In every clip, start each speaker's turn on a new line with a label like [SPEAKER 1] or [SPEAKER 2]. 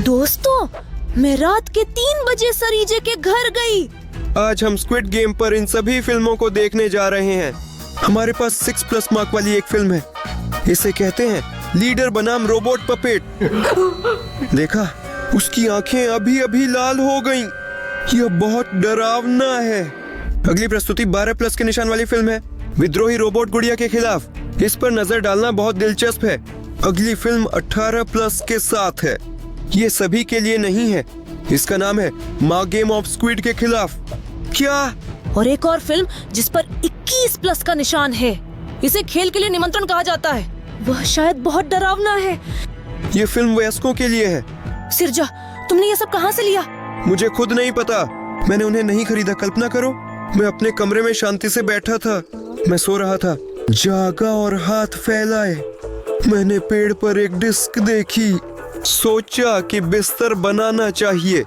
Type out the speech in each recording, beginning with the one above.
[SPEAKER 1] दोस्तों, मैं रात के 3 बजे सरीजे के घर गई।
[SPEAKER 2] आज हम स्क्विड गेम पर इन सभी फिल्मों को देखने जा रहे हैं। हमारे पास 6+ मार्क वाली एक फिल्म है। इसे कहते हैं लीडर बनाम रोबोट पपेट। देखा, उसकी आंखें अभी अभी लाल हो गईं। यह बहुत डरावना है। अगली प्रस्तुति 12+ के निशान वाली फिल्म है, विद्रोही रोबोट गुड़िया के खिलाफ। इस पर नजर डालना बहुत दिलचस्प है। अगली फिल्म 18+ के साथ है। ये सभी के लिए नहीं है। इसका नाम है माँ गेम ऑफ स्क्विड के खिलाफ। क्या?
[SPEAKER 1] और एक और फिल्म जिस पर 21+ का निशान है। इसे खेल के लिए निमंत्रण कहा जाता है। वह शायद बहुत डरावना है।
[SPEAKER 2] ये फिल्म वयस्कों के लिए है।
[SPEAKER 1] सिरजा, तुमने ये सब कहाँ से लिया?
[SPEAKER 2] मुझे खुद नहीं पता। मैंने उन्हें नहीं खरीदा। कल्पना करो, मैं अपने कमरे में शांति से बैठा था। मैं सो रहा था, जागा और हाथ फैलाए मैंने पेड़ पर एक डिस्क देखी। सोचा कि बिस्तर बनाना चाहिए।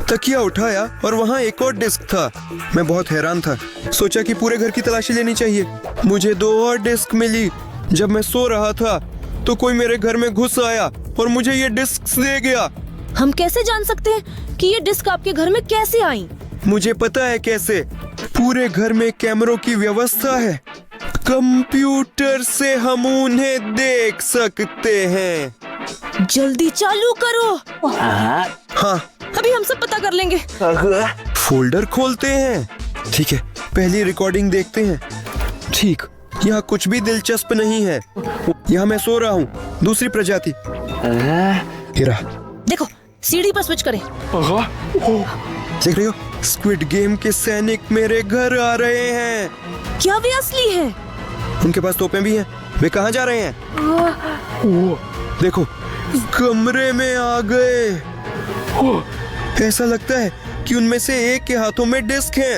[SPEAKER 2] तकिया उठाया और वहाँ एक और डिस्क था। मैं बहुत हैरान था। सोचा कि पूरे घर की तलाशी लेनी चाहिए। मुझे 2 और डिस्क मिली। जब मैं सो रहा था तो कोई मेरे घर में घुस आया और मुझे ये डिस्क दे गया।
[SPEAKER 1] हम कैसे जान सकते हैं कि ये डिस्क आपके घर में कैसे आई?
[SPEAKER 2] मुझे पता है कैसे। पूरे घर में कैमरों की व्यवस्था है। कंप्यूटर से हम उन्हें देख सकते हैं।
[SPEAKER 1] जल्दी चालू करो।
[SPEAKER 2] हाँ,
[SPEAKER 1] अभी हम सब पता कर लेंगे।
[SPEAKER 2] फोल्डर खोलते हैं। ठीक है, पहली रिकॉर्डिंग देखते हैं। ठीक, यहाँ कुछ भी दिलचस्प नहीं है। यहाँ मैं सो रहा हूँ। दूसरी प्रजाति। हीरा,
[SPEAKER 1] देखो, सीढ़ी पर स्विच करें।
[SPEAKER 2] देख रही हो? स्क्विड गेम के सैनिक मेरे घर आ रहे हैं।
[SPEAKER 1] क्या वे असली हैं?
[SPEAKER 2] उनके पास तोपें भी हैं। वे कहाँ जा रहे हैं? देखो, कमरे में आ गए। ऐसा लगता है कि उनमें से एक के हाथों में डिस्क है।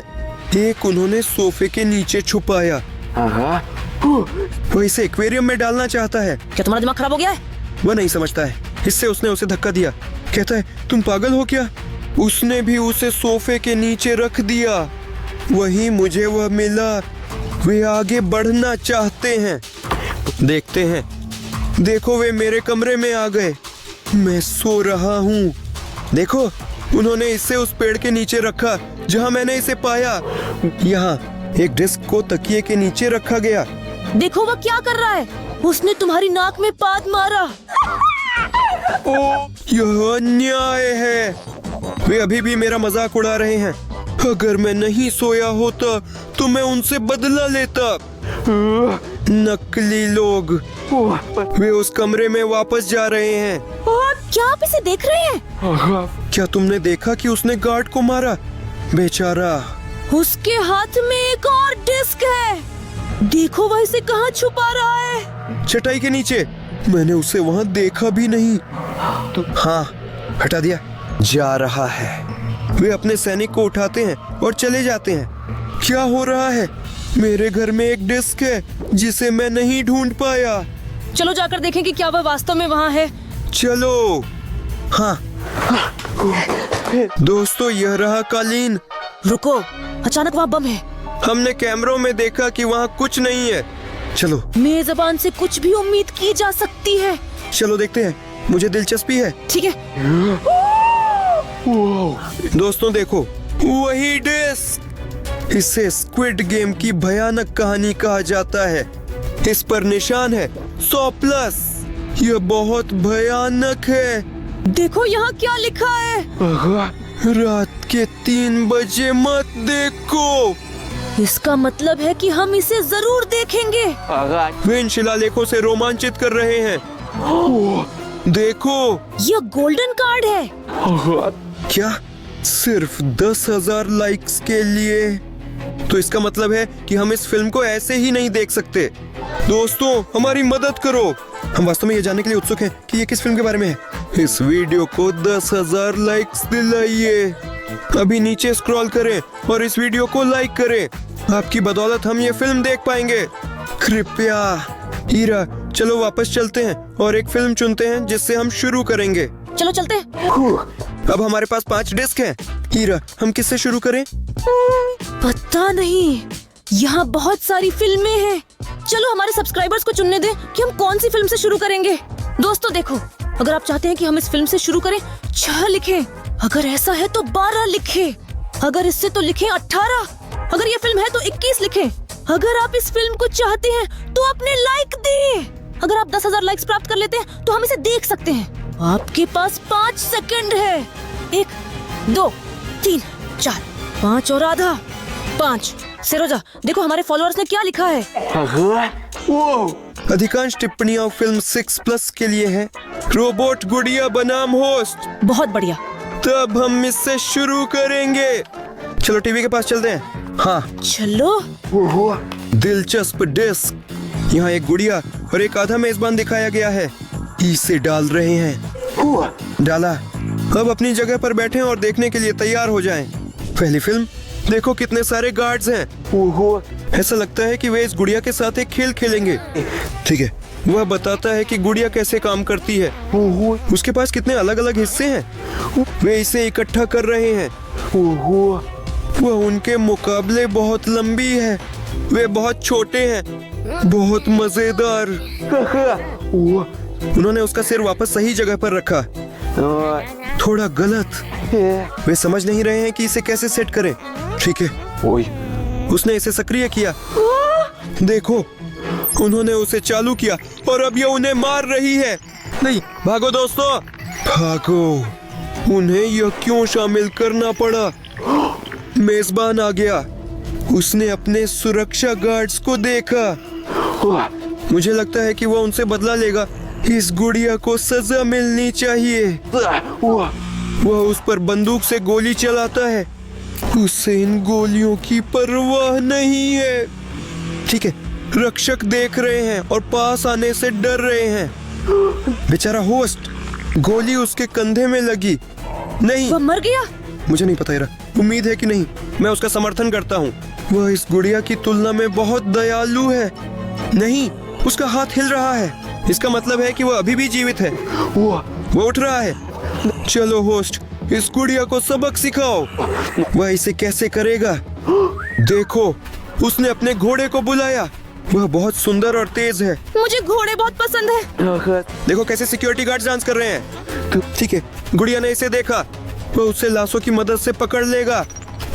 [SPEAKER 2] एक उन्होंने सोफे के नीचे छुपाया। वो इसे एक्वेरियम में डालना चाहता है।
[SPEAKER 1] क्या तुम्हारा दिमाग खराब हो गया है?
[SPEAKER 2] वह नहीं समझता है। इससे उसने उसे धक्का दिया। कहता है, तुम पागल हो क्या? उसने भी उसे सोफे के नीचे रख दिया। वही मुझे वह मिला। वे आगे बढ़ना चाहते हैं। देखते हैं। देखो, वे मेरे कमरे में आ गए। मैं सो रहा हूँ। देखो, उन्होंने इसे उस पेड़ के नीचे रखा जहाँ मैंने इसे पाया। यहाँ एक डिस्क को तकिए के नीचे रखा गया।
[SPEAKER 1] देखो, वह क्या कर रहा है। उसने तुम्हारी नाक में पाद मारा।
[SPEAKER 2] यह अन्याय है। वे अभी भी मेरा मजाक उड़ा रहे हैं। अगर मैं नहीं सोया होता तो मैं उनसे बदला लेता। नकली लोग। वे उस कमरे में वापस जा रहे हैं।
[SPEAKER 1] क्या आप इसे देख रहे हैं?
[SPEAKER 2] क्या तुमने देखा कि उसने गार्ड को मारा? बेचारा।
[SPEAKER 1] उसके हाथ में एक और डिस्क है। देखो, वह इसे कहाँ छुपा रहा है।
[SPEAKER 2] चटाई के नीचे। मैंने उसे वहाँ देखा भी नहीं। हाँ, हटा दिया। जा रहा है। वे अपने सैनिक को उठाते हैं और चले जाते हैं। क्या हो रहा है? मेरे घर में एक डिस्क है जिसे मैं नहीं ढूंढ पाया।
[SPEAKER 1] चलो जाकर देखें कि क्या वह वास्तव में वहाँ है।
[SPEAKER 2] चलो। हाँ दोस्तों, यह रहा कालीन।
[SPEAKER 1] रुको, अचानक वहाँ बम है।
[SPEAKER 2] हमने कैमरों में देखा कि वहाँ कुछ नहीं है। चलो।
[SPEAKER 1] मेजबान से कुछ भी उम्मीद की जा सकती है।
[SPEAKER 2] चलो देखते हैं। मुझे दिलचस्पी है।
[SPEAKER 1] ठीक है।
[SPEAKER 2] दोस्तों देखो, वही डिस्क। इसे स्क्विड गेम की भयानक कहानी कहा जाता है। इस पर निशान है 100+। यह बहुत भयानक है।
[SPEAKER 1] देखो, यहाँ क्या लिखा है।
[SPEAKER 2] रात के 3 बजे मत देखो।
[SPEAKER 1] इसका मतलब है कि हम इसे जरूर देखेंगे।
[SPEAKER 2] वे इन शिलालेखों से रोमांचित कर रहे हैं। देखो,
[SPEAKER 1] यह गोल्डन कार्ड है।
[SPEAKER 2] क्या? सिर्फ 10,000 लाइक्स के लिए? तो इसका मतलब है कि हम इस फिल्म को ऐसे ही नहीं देख सकते। दोस्तों, हमारी मदद करो। हम वास्तव में ये जानने के लिए उत्सुक हैं कि ये किस फिल्म के बारे में है। इस वीडियो को 10,000 लाइक्स दिलाइए। अभी नीचे स्क्रॉल करें और इस वीडियो को लाइक करें। आपकी बदौलत हम ये फिल्म देख पाएंगे। कृपया। हीरा, चलो वापस चलते हैं और एक फिल्म चुनते हैं जिससे हम शुरू करेंगे।
[SPEAKER 1] चलो चलते हैं।
[SPEAKER 2] अब हमारे पास 5 डिस्क हैं। हीरा, हम किससे शुरू करें?
[SPEAKER 1] पता नहीं, यहाँ बहुत सारी फिल्में हैं। चलो हमारे सब्सक्राइबर्स को चुनने दे कि हम कौन सी फिल्म से शुरू करेंगे। दोस्तों देखो, अगर आप चाहते हैं कि हम इस फिल्म से शुरू करें, 6 लिखें। अगर ऐसा है तो 12 लिखें। अगर इससे तो लिखें 18। अगर ये फिल्म है तो 21 लिखें। अगर आप इस फिल्म को चाहते हैं तो अपने लाइक दें। अगर आप 10,000 लाइक्स प्राप्त कर लेते हैं तो हम इसे देख सकते हैं। आपके पास 5 सेकंड है। 1, 2, 3, 4, 5 और आधा। 5। सिरोजा, देखो हमारे फॉलोअर्स ने क्या लिखा है।
[SPEAKER 2] अधिकांश टिप्पणियां फिल्म 6+ के लिए है। रोबोट गुड़िया बनाम होस्ट।
[SPEAKER 1] बहुत बढ़िया।
[SPEAKER 2] तब हम इससे शुरू करेंगे। चलो टीवी के पास चलते हैं। हाँ,
[SPEAKER 1] चलो।
[SPEAKER 2] दिलचस्प डिस्क। यहाँ एक गुड़िया और एक आधा मेजबान दिखाया गया है। इसे डाल रहे हैं। डाला। अब अपनी जगह पर बैठें और देखने के लिए तैयार हो जाएं। पहली फिल्म। देखो कितने सारे गार्ड्स हैं। ऐसा लगता है कि वे इस गुड़िया के साथ एक खेल खेलेंगे। ठीक है, वह बताता है कि गुड़िया कैसे काम करती है। उसके पास कितने अलग अलग हिस्से हैं। वे इसे इकट्ठा कर रहे हैं। वह उनके मुकाबले बहुत लंबी है। वे बहुत छोटे हैं। बहुत मजेदार। उन्होंने उसका सिर वापस सही जगह पर रखा। थोड़ा गलत। वे समझ नहीं रहे हैं कि इसे कैसे सेट करें। ठीक है, उसने इसे सक्रिय किया। देखो, उन्होंने उसे चालू किया और अब यह उन्हें मार रही है। नहीं, भागो दोस्तों, भागो। उन्हें यह क्यों शामिल करना पड़ा? मेजबान आ गया। उसने अपने सुरक्षा गार्ड्स को देखा। मुझे लगता है कि वह उनसे बदला लेगा। इस गुड़िया को सजा मिलनी चाहिए। वह उस पर बंदूक से गोली चलाता है। उसे इन गोलियों की परवाह नहीं है। ठीक है, रक्षक देख रहे हैं और पास आने से डर रहे हैं। बेचारा होस्ट। गोली उसके कंधे में लगी। नहीं,
[SPEAKER 1] वह मर गया।
[SPEAKER 2] मुझे नहीं पता, उम्मीद है कि नहीं। मैं उसका समर्थन करता हूँ। वह इस गुड़िया की तुलना में बहुत दयालु है। नहीं, उसका हाथ हिल रहा है। इसका मतलब है कि वह अभी भी जीवित है। वो उठ रहा है। चलो होस्ट, इस गुड़िया को सबक सिखाओ। वह इसे कैसे करेगा? देखो, उसने अपने घोड़े को बुलाया। वह बहुत सुंदर और तेज है।
[SPEAKER 1] मुझे घोड़े बहुत पसंद है।
[SPEAKER 2] देखो कैसे सिक्योरिटी गार्ड डांस कर रहे हैं। ठीक है, गुड़िया ने इसे देखा। वह उसे लाशों की मदद से पकड़ लेगा।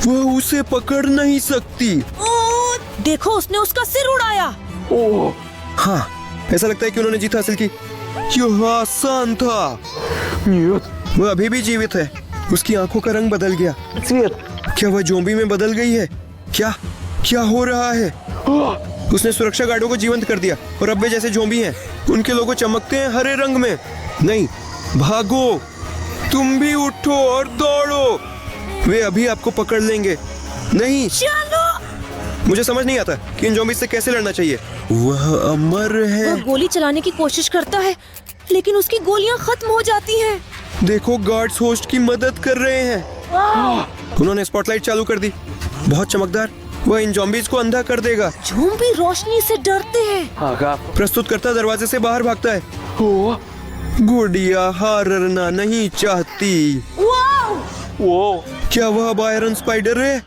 [SPEAKER 2] वह उसे पकड़ नहीं सकती।
[SPEAKER 1] देखो, उसने उसका सिर उड़ाया।
[SPEAKER 2] हाँ, ऐसा लगता है कि उन्होंने जीत हासिल की। यह आसान था। वह अभी भी जीवित है। उसकी आंखों का रंग बदल गया। क्या वह ज़ॉम्बी में बदल गई है? क्या हो रहा है? उसने सुरक्षा गार्डों को जीवंत कर दिया और अब वे जैसे ज़ॉम्बी हैं। उनके लोगो चमकते हैं हरे रंग में। नहीं, भागो, तुम भी उठो और दौड़ो। वे अभी आपको पकड़ लेंगे। नहीं,
[SPEAKER 1] चलो।
[SPEAKER 2] मुझे समझ नहीं आता कि इन ज़ॉम्बी से कैसे लड़ना चाहिए। वह अमर है।
[SPEAKER 1] वह गोली चलाने की कोशिश करता है, लेकिन उसकी गोलियां खत्म हो जाती हैं।
[SPEAKER 2] देखो, गार्ड्स होस्ट की मदद कर रहे हैं। उन्होंने स्पॉटलाइट चालू कर दी। बहुत चमकदार। वह इन ज़ॉम्बीज को अंधा कर देगा।
[SPEAKER 1] ज़ॉम्बी रोशनी से डरते हैं।
[SPEAKER 2] प्रस्तुतकर्ता दरवाजे से बाहर भागता है। गुड़िया हारना नहीं चाहती। क्या वह अब आयरन स्पाइडर है?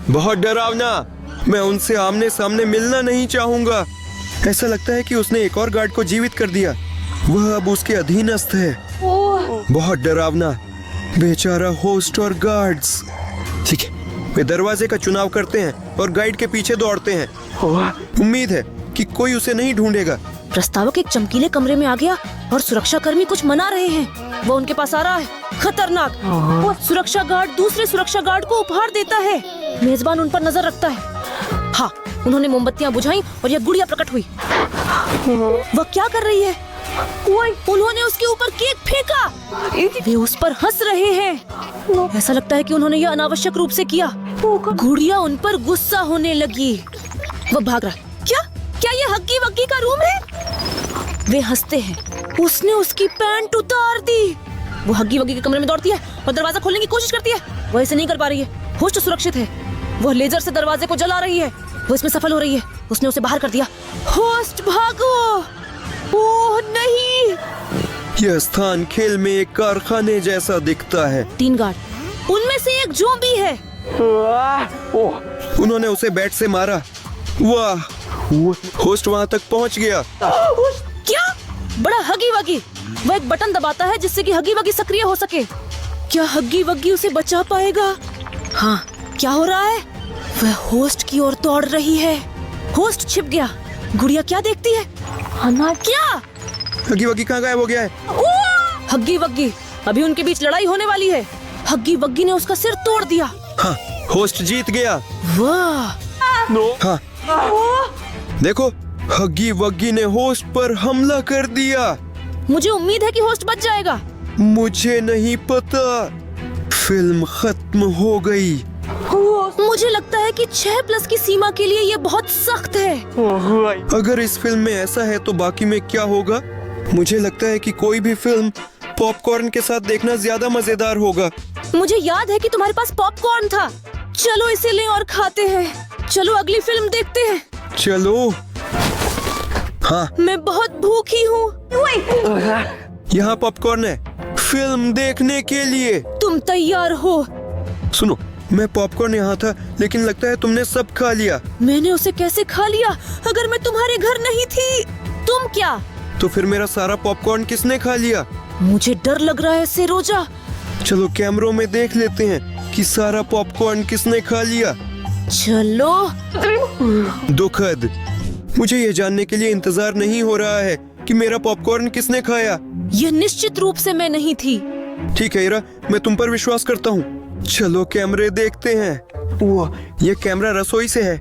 [SPEAKER 2] बहुत डरावना। मैं उनसे आमने सामने मिलना नहीं चाहूंगा। ऐसा लगता है कि उसने एक और गार्ड को जीवित कर दिया। वह अब उसके अधीनस्थ है। बहुत डरावना। बेचारा होस्ट और गार्ड्स। ठीक है, वे दरवाजे का चुनाव करते हैं और गाइड के पीछे दौड़ते हैं। उम्मीद है कि कोई उसे नहीं ढूंढेगा।
[SPEAKER 1] प्रस्तावक एक चमकीले कमरे में आ गया और सुरक्षा कर्मी कुछ मना रहे हैं। वो उनके पास आ रहा है। खतरनाक। वो सुरक्षा गार्ड दूसरे सुरक्षा गार्ड को उपहार देता है। मेजबान उन पर नजर रखता है। हाँ, उन्होंने मोमबत्तियां बुझाई और यह गुड़िया प्रकट हुई। वह क्या कर रही है? उन्होंने उसके ऊपर केक फेंका। वे उस पर हंस रहे हैं। ऐसा लगता है कि उन्होंने यह अनावश्यक रूप से किया। गुड़िया उन पर गुस्सा होने लगी। वह भाग रहा। क्या ये हग्गी वग्गी का रूम है? वे हंसते हैं। उसने उसकी पैंट उतार दी। वो हग्गी वग्गी के कमरे में दौड़ती है और दरवाजा खोलने की कोशिश करती है। वह इसे नहीं कर पा रही है। होस्ट सुरक्षित है। वह लेजर से दरवाजे को जला रही है। वो इसमें सफल हो रही है। उसने उसे बाहर कर दिया। होस्ट भागो। ओह नहीं।
[SPEAKER 2] यह स्थान खेल में एक कारखाने जैसा दिखता है।
[SPEAKER 1] 3 गार्ड, उनमें से एक ज़ॉम्बी है।
[SPEAKER 2] उन्होंने उसे बैट से मारा। वाह, होस्ट वहां तक पहुंच गया।
[SPEAKER 1] क्या बड़ा हगी वगी। वह एक बटन दबाता है जिससे कि हगी वगी सक्रिय हो सके। क्या हगी वगी उसे बचा पाएगा? हाँ, क्या हो रहा है? वह होस्ट की ओर दौड़ रही है। होस्ट छिप गया। गुड़िया क्या देखती है? हना क्या?
[SPEAKER 2] हगी वगी कहाँ गायब हो गया है?
[SPEAKER 1] हग्गी वग्गी, अभी उनके बीच लड़ाई होने वाली है। हग्गी वग्गी ने उसका सिर तोड़ दिया।
[SPEAKER 2] हाँ, होस्ट जीत गया।
[SPEAKER 1] वाह!
[SPEAKER 2] हाँ, देखो, हगी वगी ने होस्ट पर हमला कर दिया।
[SPEAKER 1] मुझे उम्मीद है कि होस्ट बच जाएगा।
[SPEAKER 2] मुझे नहीं पता। फिल्म खत्म हो गई।
[SPEAKER 1] मुझे लगता है कि 6+ की सीमा के लिए ये बहुत सख्त है।
[SPEAKER 2] अगर इस फिल्म में ऐसा है तो बाकी में क्या होगा? मुझे लगता है कि कोई भी फिल्म पॉपकॉर्न के साथ देखना ज्यादा मजेदार होगा।
[SPEAKER 1] मुझे याद है कि तुम्हारे पास पॉपकॉर्न था। चलो इसे लें और खाते हैं। चलो अगली फिल्म देखते हैं।
[SPEAKER 2] चलो। हाँ,
[SPEAKER 1] मैं बहुत भूखी हूँ।
[SPEAKER 2] यहाँ पॉपकॉर्न है फिल्म देखने के लिए।
[SPEAKER 1] तुम तैयार हो?
[SPEAKER 2] सुनो, मैं पॉपकॉर्न यहाँ था, लेकिन लगता है तुमने सब खा लिया।
[SPEAKER 1] मैंने उसे कैसे खा लिया अगर मैं तुम्हारे घर नहीं थी? तुम क्या?
[SPEAKER 2] तो फिर मेरा सारा पॉपकॉर्न किसने खा लिया?
[SPEAKER 1] मुझे डर लग रहा है सेरोजा।
[SPEAKER 2] चलो कैमरों में देख लेते हैं कि सारा पॉपकॉर्न किसने खा लिया।
[SPEAKER 1] चलो।
[SPEAKER 2] दुखद। मुझे ये जानने के लिए इंतजार नहीं हो रहा है कि मेरा पॉपकॉर्न किसने खाया।
[SPEAKER 1] यह निश्चित रूप से मैं नहीं थी।
[SPEAKER 2] ठीक है इरा, मैं तुम पर विश्वास करता हूँ। चलो कैमरे देखते हैं। ये कैमरा रसोई से है।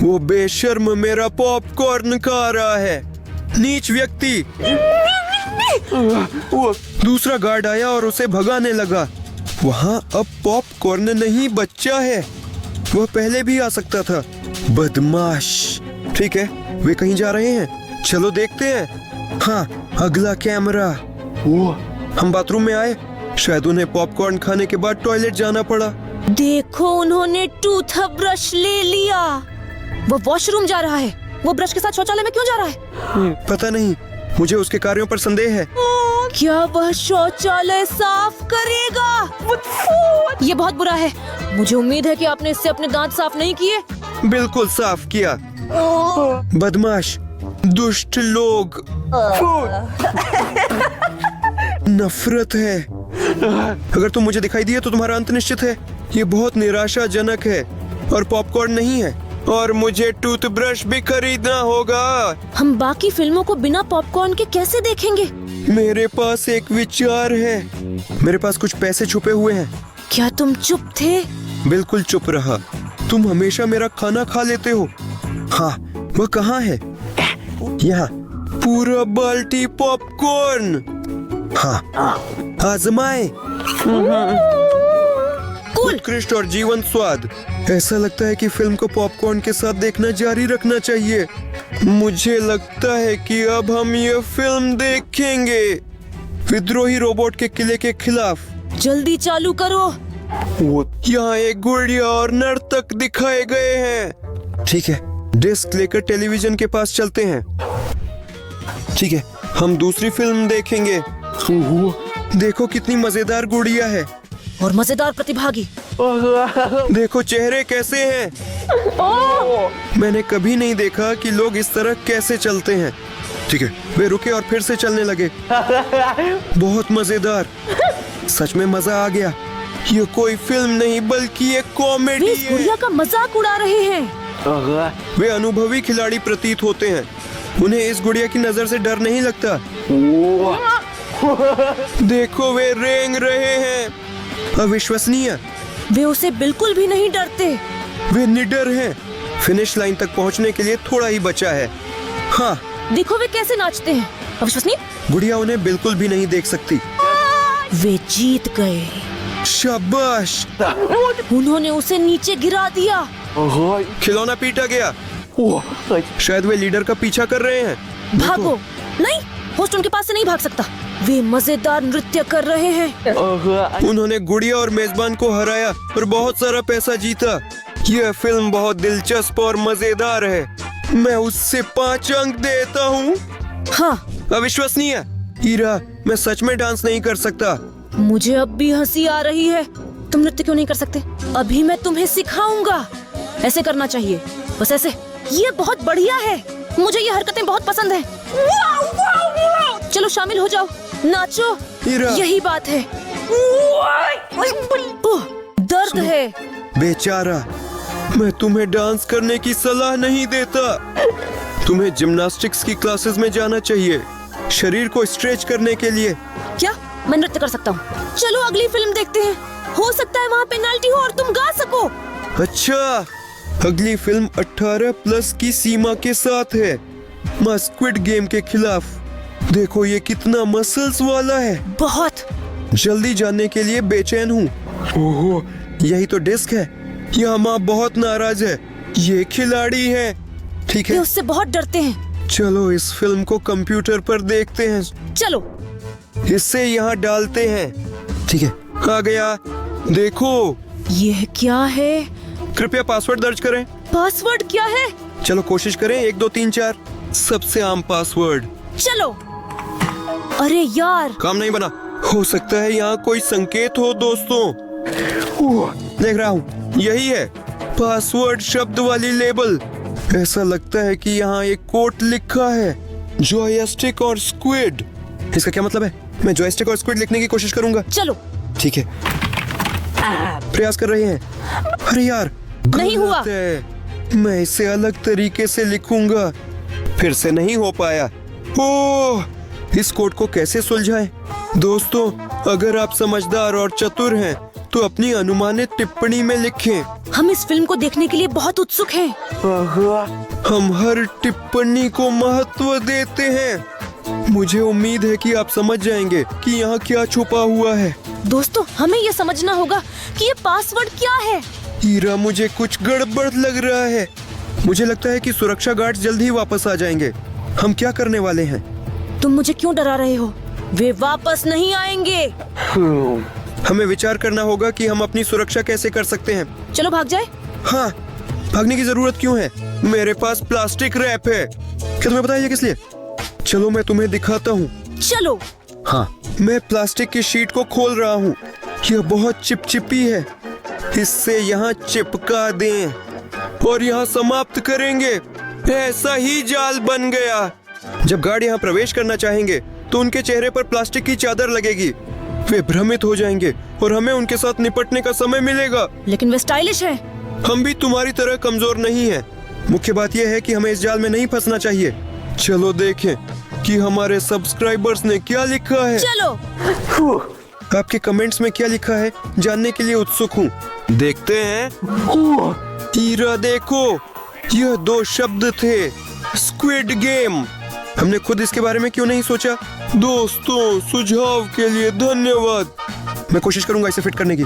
[SPEAKER 2] वो बेशर्म मेरा पॉपकॉर्न खा रहा है। नीच व्यक्ति। दूसरा गार्ड आया और उसे भगाने लगा। वहाँ अब पॉपकॉर्न नहीं बच्चा है। वह पहले भी आ सकता था। बदमाश। ठीक है, वे कहीं जा रहे हैं। चलो देखते हैं। हाँ, अगला कैमरा। हम बाथरूम में आए। शायद उन्हें पॉपकॉर्न खाने के बाद टॉयलेट जाना पड़ा।
[SPEAKER 1] देखो, उन्होंने टूथ ब्रश ले लिया। वो वॉशरूम जा रहा है। वो ब्रश के साथ शौचालय में क्यों जा रहा है?
[SPEAKER 2] पता नहीं, मुझे उसके कार्यों पर संदेह है।
[SPEAKER 1] क्या वह शौचालय साफ करेगा? ये बहुत बुरा है। मुझे उम्मीद है कि आपने इससे अपने दांत साफ नहीं किए।
[SPEAKER 2] बिल्कुल साफ किया। बदमाश, दुष्ट लोग। नफरत है। अगर तुम मुझे दिखाई दिए तो तुम्हारा अंत निश्चित है। ये बहुत निराशाजनक है और पॉपकॉर्न नहीं है। और मुझे टूथब्रश भी खरीदना होगा।
[SPEAKER 1] हम बाकी फिल्मों को बिना पॉपकॉर्न के कैसे देखेंगे?
[SPEAKER 2] मेरे पास एक विचार है। मेरे पास कुछ पैसे छुपे हुए हैं।
[SPEAKER 1] क्या तुम चुप थे?
[SPEAKER 2] बिल्कुल चुप रहा। तुम हमेशा मेरा खाना खा लेते हो। हाँ, वह कहाँ है? यहाँ। पूरा बाल्टी पॉपकॉर्न। हाँ, आजमाए। उत्कृष्ट और जीवंत स्वाद। ऐसा लगता है कि फिल्म को पॉपकॉर्न के साथ देखना जारी रखना चाहिए। मुझे लगता है कि अब हम ये फिल्म देखेंगे। विद्रोही रोबोट के किले के खिलाफ।
[SPEAKER 1] जल्दी चालू करो।
[SPEAKER 2] यहाँ एक गुड़िया और नर्तक दिखाए गए हैं। ठीक है, डिस्क लेकर टेलीविजन के पास चलते हैं। ठीक है, हम दूसरी फिल्म देखेंगे। देखो कितनी मजेदार गुड़िया है
[SPEAKER 1] और मजेदार प्रतिभागी।
[SPEAKER 2] देखो चेहरे कैसे हैं। मैंने कभी नहीं देखा कि लोग इस तरह कैसे चलते हैं। ठीक है, वे रुके और फिर से चलने लगे। बहुत मजेदार। सच में मजा आ गया। ये कोई फिल्म नहीं बल्कि एक कॉमेडी
[SPEAKER 1] वे इस गुड़िया का मजाक उड़ा रहे हैं।
[SPEAKER 2] वे अनुभवी खिलाड़ी प्रतीत होते हैं। उन्हें इस गुड़िया की नजर से डर नहीं लगता। देखो वे रेंग रहे हैं। अविश्वसनीय।
[SPEAKER 1] वे उसे बिल्कुल भी नहीं डरते।
[SPEAKER 2] वे निडर हैं। फिनिश लाइन तक पहुंचने के लिए थोड़ा ही बचा है। हाँ,
[SPEAKER 1] देखो वे कैसे नाचते हैं। अविश्वसनीय।
[SPEAKER 2] गुड़िया उन्हें बिल्कुल भी नहीं देख सकती।
[SPEAKER 1] वे जीत गए।
[SPEAKER 2] शाबाश।
[SPEAKER 1] उन्होंने उसे नीचे गिरा दिया।
[SPEAKER 2] खिलौना पीटा गया। शायद वे लीडर का पीछा कर रहे हैं।
[SPEAKER 1] भागो। नहीं, होस्ट उनके पास से नहीं भाग सकता। वे मजेदार नृत्य कर रहे हैं।
[SPEAKER 2] उन्होंने गुड़िया और मेजबान को हराया और बहुत सारा पैसा जीता। यह फिल्म बहुत दिलचस्प और मजेदार है। मैं उससे 5 अंक देता हूँ।
[SPEAKER 1] हाँ,
[SPEAKER 2] अविश्वसनीय। हीरा, मैं सच में डांस नहीं कर सकता।
[SPEAKER 1] मुझे अब भी हंसी आ रही है। तुम नृत्य क्यों नहीं कर सकते? अभी मैं तुम्हें सिखाऊंगा। ऐसे करना चाहिए, बस ऐसे। ये बहुत बढ़िया है। मुझे ये हरकतें बहुत पसंद हैं। चलो शामिल हो जाओ, नाचो।
[SPEAKER 2] हीरा।
[SPEAKER 1] यही बात है। ओह, दर्द है।
[SPEAKER 2] बेचारा, मैं तुम्हें डांस करने की सलाह नहीं देता। तुम्हें जिम्नास्टिक्स की क्लासेस में जाना चाहिए, शरीर को स्ट्रेच करने के लिए।
[SPEAKER 1] क्या मैं नृत्य कर सकता हूँ? चलो अगली फिल्म देखते हैं, हो सकता है वहाँ पेनाल्टी हो और तुम गा सको।
[SPEAKER 2] अच्छा, अगली फिल्म 18 प्लस की सीमा के साथ है, माँ स्क्विड गेम के खिलाफ। देखो ये कितना मसल्स वाला है।
[SPEAKER 1] बहुत।
[SPEAKER 2] जल्दी जानने के लिए बेचैन हूँ। ओहो, यही तो डिस्क है। यहाँ माँ बहुत नाराज है। ये खिलाड़ी है। ठीक
[SPEAKER 1] वे
[SPEAKER 2] है,
[SPEAKER 1] उससे बहुत डरते हैं।
[SPEAKER 2] चलो इस फिल्म को कंप्यूटर पर देखते हैं।
[SPEAKER 1] चलो।
[SPEAKER 2] इसे यहाँ डालते हैं। ठीक है, आ गया। देखो,
[SPEAKER 1] यह क्या है?
[SPEAKER 2] कृपया पासवर्ड दर्ज करें।
[SPEAKER 1] पासवर्ड क्या है?
[SPEAKER 2] चलो कोशिश करें। 1 2 3 4, सबसे आम पासवर्ड।
[SPEAKER 1] चलो। अरे यार,
[SPEAKER 2] काम नहीं बना। हो सकता है यहाँ कोई संकेत हो दोस्तों। देख रहा हूँ, यही है पासवर्ड शब्द वाली लेबल। ऐसा लगता है कि यहाँ एक कोट लिखा है, जॉयस्टिक और स्क्विड। इसका क्या मतलब है? मैं जॉयस्टिक और स्क्विड लिखने की कोशिश करूंगा।
[SPEAKER 1] चलो।
[SPEAKER 2] ठीक है, प्रयास कर रहे हैं। अरे यार,
[SPEAKER 1] नहीं हुआ।
[SPEAKER 2] गलत है। मैं इसे अलग तरीके से लिखूंगा। फिर से नहीं हो पाया। ओह, इस कोड को कैसे सुलझाएं? दोस्तों, अगर आप समझदार और चतुर हैं तो अपनी अनुमानित टिप्पणी में लिखें।
[SPEAKER 1] हम इस फिल्म को देखने के लिए बहुत उत्सुक हैं।
[SPEAKER 2] हम हर टिप्पणी को महत्व देते हैं। मुझे उम्मीद है कि आप समझ जाएंगे कि यहाँ क्या छुपा हुआ है।
[SPEAKER 1] दोस्तों, हमें ये समझना होगा कि ये पासवर्ड क्या है।
[SPEAKER 2] हीरा, मुझे कुछ गड़बड़ लग रहा है। मुझे लगता है कि सुरक्षा गार्ड जल्द ही वापस आ जाएंगे। हम क्या करने वाले हैं?
[SPEAKER 1] तुम मुझे क्यों डरा रहे हो? वे वापस नहीं आएंगे।
[SPEAKER 2] हमें विचार करना होगा कि हम अपनी सुरक्षा कैसे कर सकते हैं।
[SPEAKER 1] चलो भाग जाए।
[SPEAKER 2] हाँ, भागने की जरूरत क्यों है? मेरे पास प्लास्टिक रैप है। क्या तुम्हें पता है ये किस लिए? चलो मैं तुम्हें दिखाता हूँ।
[SPEAKER 1] चलो।
[SPEAKER 2] हाँ, मैं प्लास्टिक की शीट को खोल रहा हूँ। यह बहुत चिपचिपी है। इससे यहाँ चिपका दें और यहाँ समाप्त करेंगे। ऐसा ही जाल बन गया। जब गार्ड यहाँ प्रवेश करना चाहेंगे तो उनके चेहरे पर प्लास्टिक की चादर लगेगी। वे भ्रमित हो जाएंगे और हमें उनके साथ निपटने का समय मिलेगा।
[SPEAKER 1] लेकिन वे स्टाइलिश हैं।
[SPEAKER 2] हम भी तुम्हारी तरह कमजोर नहीं हैं। मुख्य बात यह है कि हमें इस जाल में नहीं फंसना चाहिए। चलो देखें कि हमारे सब्सक्राइबर्स ने क्या लिखा है।
[SPEAKER 1] चलो।
[SPEAKER 2] आपके कमेंट्स में क्या लिखा है जानने के लिए उत्सुक हूँ। देखते हैं। हीरा, देखो, यह 2 शब्द थे, स्क्विड गेम। हमने खुद इसके बारे में क्यों नहीं सोचा? दोस्तों, सुझाव के लिए धन्यवाद। मैं कोशिश करूंगा इसे फिट करने की।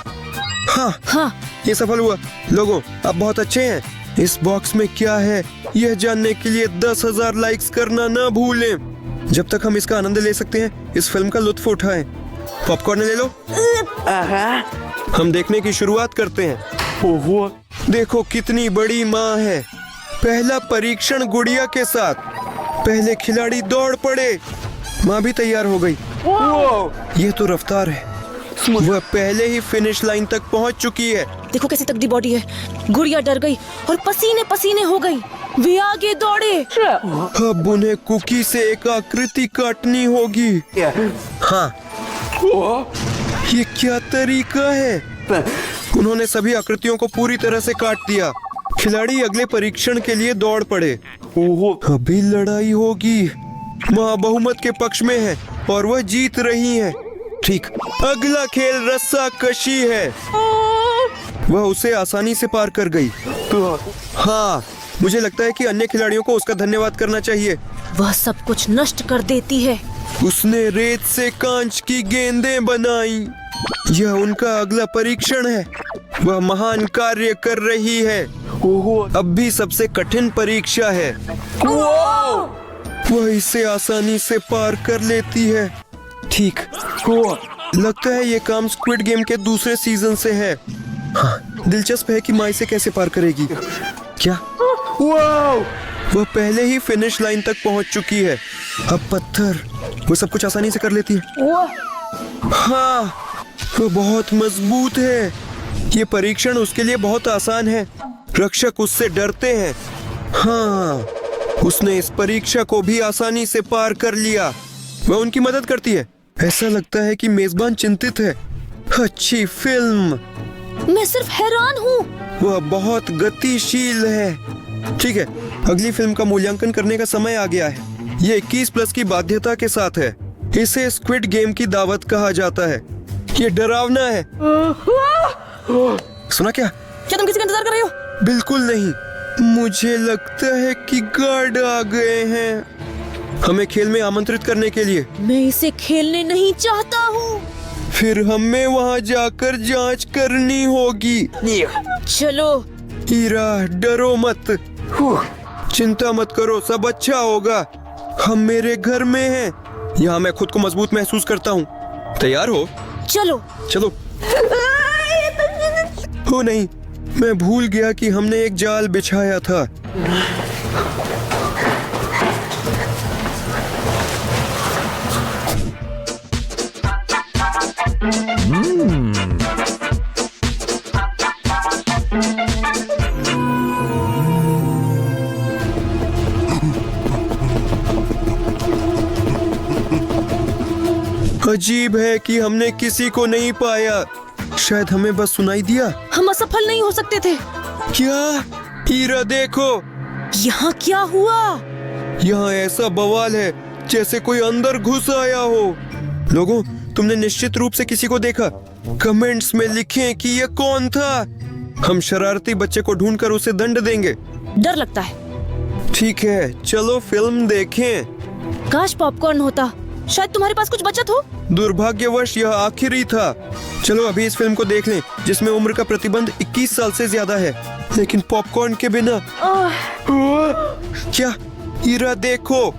[SPEAKER 2] हाँ, ये सफल हुआ। लोगों, आप बहुत अच्छे हैं। इस बॉक्स में क्या है यह जानने के लिए 10,000 लाइक्स करना ना भूलें। जब तक हम इसका आनंद ले सकते हैं, इस फिल्म का लुत्फ उठाएं। पॉपकॉर्न ले लो। हम देखने की शुरुआत करते हैं। देखो कितनी बड़ी माँ है। पहला परीक्षण गुड़िया के साथ। पहले खिलाड़ी दौड़ पड़े। माँ भी तैयार हो गई। ये तो रफ्तार है। वह पहले ही फिनिश लाइन तक पहुंच चुकी है।
[SPEAKER 1] देखो कैसी तगड़ी बॉडी है। गुड़िया डर गई और पसीने पसीने हो गई। वे आगे दौड़े।
[SPEAKER 2] अब उन्हें कुकी से एक आकृति काटनी होगी। हाँ, ये क्या तरीका है? उन्होंने सभी आकृतियों को पूरी तरह से काट दिया। खिलाड़ी अगले परीक्षण के लिए दौड़ पड़े। अभी लड़ाई होगी। माँ बहुमत के पक्ष में है और वह जीत रही है। ठीक, अगला खेल रस्सा कशी है। वह उसे आसानी से पार कर गई। हाँ, मुझे लगता है कि अन्य खिलाड़ियों को उसका धन्यवाद करना चाहिए।
[SPEAKER 1] वह सब कुछ नष्ट कर देती है।
[SPEAKER 2] उसने रेत से कांच की गेंदें बनाई। यह उनका अगला परीक्षण है। वह महान कार्य कर रही है। अब भी सबसे कठिन परीक्षा है। वह इसे आसानी से पार कर लेती है। ठीक, लगता है ये काम स्क्विड गेम के दूसरे सीजन से है। हाँ, दिलचस्प है कि माँ इसे कैसे पार करेगी। क्या? वह पहले ही फिनिश लाइन तक पहुंच चुकी है। अब पत्थर। वो सब कुछ आसानी से कर लेती है। हाँ, वह बहुत मजबूत है। ये परीक्षण उसके लिए बहुत आसान है। रक्षक उससे डरते हैं। हाँ, उसने इस परीक्षा को भी आसानी से पार कर लिया। वह उनकी मदद करती है। ऐसा लगता है कि मेजबान चिंतित है। अच्छी फिल्म।
[SPEAKER 1] मैं सिर्फ हैरान हूँ।
[SPEAKER 2] वह बहुत गतिशील है। ठीक है, अगली फिल्म का मूल्यांकन करने का समय आ गया है। ये 21+ की बाध्यता के साथ है। इसे स्क्विड गेम की दावत कहा जाता है। ये डरावना है। सुना क्या?
[SPEAKER 1] क्या तुम किसी का इंतजार कर रहे हो?
[SPEAKER 2] बिल्कुल नहीं। मुझे लगता है कि गार्ड आ गए हैं हमें खेल में आमंत्रित करने के लिए।
[SPEAKER 1] मैं इसे खेलने नहीं चाहता हूँ।
[SPEAKER 2] फिर हमें वहाँ जाकर जांच करनी होगी।
[SPEAKER 1] चलो।
[SPEAKER 2] हीरा, डरो मत। चिंता मत करो, सब अच्छा होगा। हम मेरे घर में हैं। यहाँ मैं खुद को मजबूत महसूस करता हूँ। तैयार हो?
[SPEAKER 1] चलो।
[SPEAKER 2] चलो। हो नहीं, मैं भूल गया कि हमने एक जाल बिछाया था। अजीब है कि हमने किसी को नहीं पाया। शायद हमें बस सुनाई दिया।
[SPEAKER 1] हम असफल नहीं हो सकते थे।
[SPEAKER 2] क्या? हीरा देखो,
[SPEAKER 1] यहाँ क्या हुआ?
[SPEAKER 2] यहाँ ऐसा बवाल है जैसे कोई अंदर घुस आया हो। लोगों, तुमने निश्चित रूप से किसी को देखा? कमेंट्स में लिखें कि ये कौन था। हम शरारती बच्चे को ढूंढकर उसे दंड देंगे।
[SPEAKER 1] डर लगता है।
[SPEAKER 2] ठीक है, चलो फिल्म देखें।
[SPEAKER 1] काश पॉपकॉर्न होता। शायद तुम्हारे पास कुछ बचत हो।
[SPEAKER 2] दुर्भाग्यवश यह आखिरी था। चलो अभी इस फिल्म को देख लें जिसमें उम्र का प्रतिबंध 21 साल से ज्यादा है, लेकिन पॉपकॉर्न के बिना। क्या? हीरा देखो,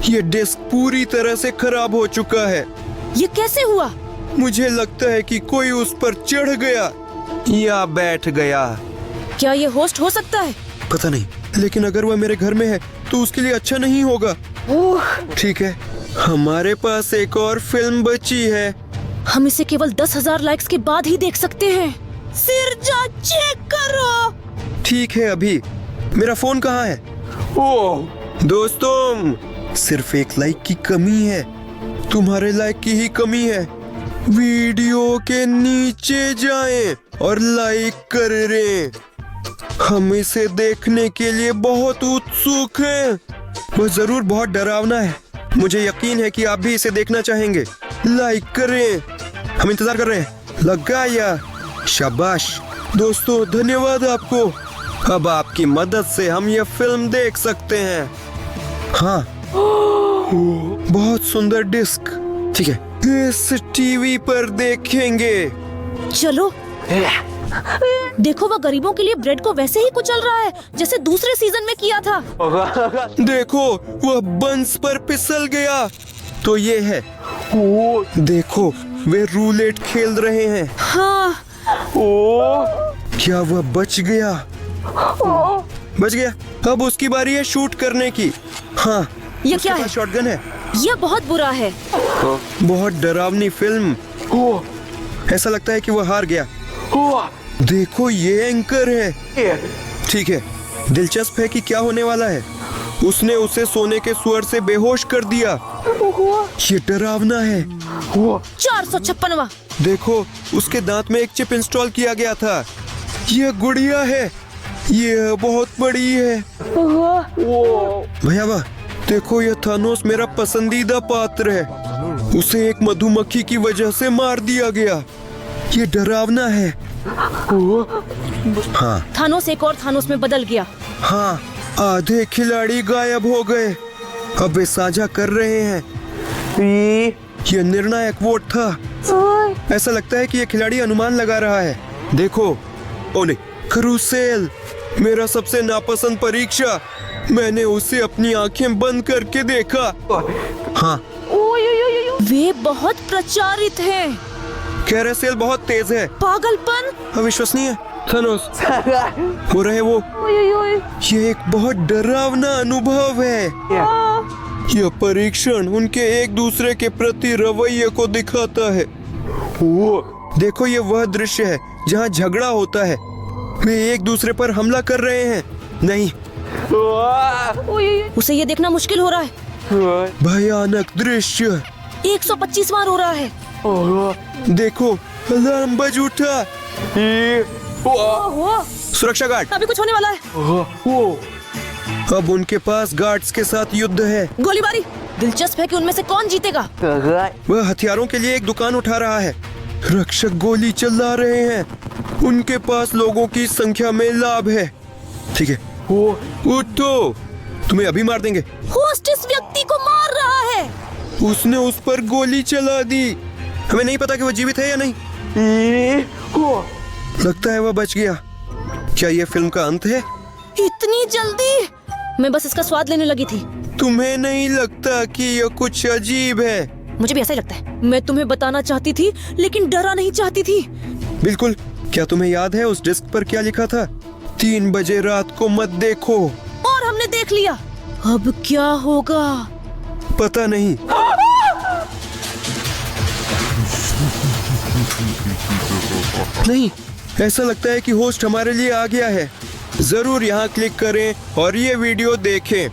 [SPEAKER 2] ये डिस्क पूरी तरह से खराब हो चुका है।
[SPEAKER 1] ये कैसे हुआ?
[SPEAKER 2] मुझे लगता है कि कोई उस पर चढ़ गया या बैठ गया।
[SPEAKER 1] क्या ये होस्ट हो सकता है?
[SPEAKER 2] पता नहीं, लेकिन अगर वह मेरे घर में है तो उसके लिए अच्छा नहीं होगा। ठीक है, हमारे पास एक और फिल्म बची है।
[SPEAKER 1] हम इसे केवल 10,000 लाइक्स के बाद ही देख सकते हैं। सिरजा चेक करो।
[SPEAKER 2] ठीक है, अभी मेरा फोन कहाँ है? दोस्तों, सिर्फ एक लाइक की कमी है। तुम्हारे लाइक की ही कमी है। वीडियो के नीचे जाएं और लाइक करें। हम इसे देखने के लिए बहुत उत्सुक हैं। वह जरूर बहुत डरावना है। मुझे यकीन है कि आप भी इसे देखना चाहेंगे। लाइक करें। हम इंतजार कर रहे हैं। लगाया। शाबाश दोस्तों, धन्यवाद आपको। अब आपकी मदद से हम यह फिल्म देख सकते हैं। हाँ, बहुत सुंदर डिस्क। ठीक है, इस टीवी पर देखेंगे।
[SPEAKER 1] चलो। देखो, वह गरीबों के लिए ब्रेड को वैसे ही कुचल रहा है जैसे दूसरे सीजन में किया था।
[SPEAKER 2] देखो, वह बंस पर फिसल गया। तो ये है। देखो, वे रूलेट खेल रहे हैं।
[SPEAKER 1] हाँ।
[SPEAKER 2] क्या वह बच गया? बच गया। अब उसकी बारी है शूट करने की। हाँ,
[SPEAKER 1] ये क्या है?
[SPEAKER 2] शॉटगन है।
[SPEAKER 1] यह बहुत बुरा है।
[SPEAKER 2] बहुत डरावनी फिल्म। ऐसा लगता है कि वह हार गया। देखो, ये एंकर है। ठीक है, दिलचस्प है कि क्या होने वाला है। उसने उसे सोने के सुअर से बेहोश कर दिया। ये डरावना है।
[SPEAKER 1] 456वां।
[SPEAKER 2] देखो, उसके दांत में एक चिप इंस्टॉल किया गया था। यह गुड़िया है। यह बहुत बड़ी है। भयावह। देखो, यह थानोस मेरा पसंदीदा पात्र है। उसे एक मधुमक्खी की वजह से मार दिया गया। ये डरावना है। हाँ।
[SPEAKER 1] थानोस एक और थानोस में बदल गया।
[SPEAKER 2] हाँ, आधे खिलाड़ी गायब हो गए। अब वे साझा कर रहे हैं। यह निर्णायक वोट था। ऐसा लगता है कि यह खिलाड़ी अनुमान लगा रहा है। देखो, ओ नहीं, क्रूसेल, मेरा सबसे नापसंद परीक्षा। मैंने उसे अपनी आंखें बंद करके देखा। हाँ,
[SPEAKER 1] वे बहुत प्रचारित हैं।
[SPEAKER 2] कैरासेल बहुत तेज है।
[SPEAKER 1] पागलपन।
[SPEAKER 2] अविश्वसनीय। थानोस हो रहे वो। ये एक बहुत डरावना अनुभव है। यह परीक्षण उनके एक दूसरे के प्रति रवैये को दिखाता है। देखो, ये वह दृश्य है जहाँ झगड़ा होता है। वे एक दूसरे पर हमला कर रहे हैं। नहीं,
[SPEAKER 1] उसे ये देखना मुश्किल हो रहा है।
[SPEAKER 2] भयानक दृश्य।
[SPEAKER 1] 125वां रो रहा है।
[SPEAKER 2] देखो, अलार्म बज उठा।
[SPEAKER 1] ओहो,
[SPEAKER 2] सुरक्षा गार्ड।
[SPEAKER 1] अभी कुछ होने वाला है।
[SPEAKER 2] अब उनके पास गार्ड्स के साथ युद्ध है।
[SPEAKER 1] गोलीबारी। दिलचस्प है कि उनमें से कौन जीतेगा।
[SPEAKER 2] वह हथियारों के लिए एक दुकान उठा रहा है। रक्षक गोली चला रहे हैं। उनके पास लोगों की संख्या में लाभ है। ठीक है, उठो, तुम्हें अभी मार देंगे।
[SPEAKER 1] होस्ट इस व्यक्ति को मार रहा है।
[SPEAKER 2] उसने उस पर गोली चला दी। हमें नहीं पता कि वो जीवित है या नहीं। लगता है वह बच गया। क्या यह फिल्म का अंत है?
[SPEAKER 1] इतनी जल्दी? मैं बस इसका स्वाद लेने लगी थी।
[SPEAKER 2] तुम्हें नहीं लगता कि यह कुछ अजीब है?
[SPEAKER 1] मुझे भी ऐसा ही लगता है। मैं तुम्हें बताना चाहती थी, लेकिन डरा नहीं चाहती थी।
[SPEAKER 2] बिल्कुल। क्या तुम्हें याद है उस डिस्क पर क्या लिखा था? 3 बजे रात को मत देखो।
[SPEAKER 1] और हमने देख लिया। अब क्या होगा?
[SPEAKER 2] पता नहीं। नहीं, ऐसा लगता है कि होस्ट हमारे लिए आ गया है। जरूर यहाँ क्लिक करें और ये वीडियो देखें।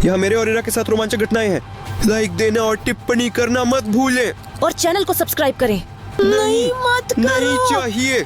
[SPEAKER 2] यहाँ मेरे और इरा के साथ रोमांचक घटनाएं हैं। लाइक देना और टिप्पणी करना मत भूलें।
[SPEAKER 1] और चैनल को सब्सक्राइब करें। नहीं, मत करो।
[SPEAKER 2] नहीं चाहिए।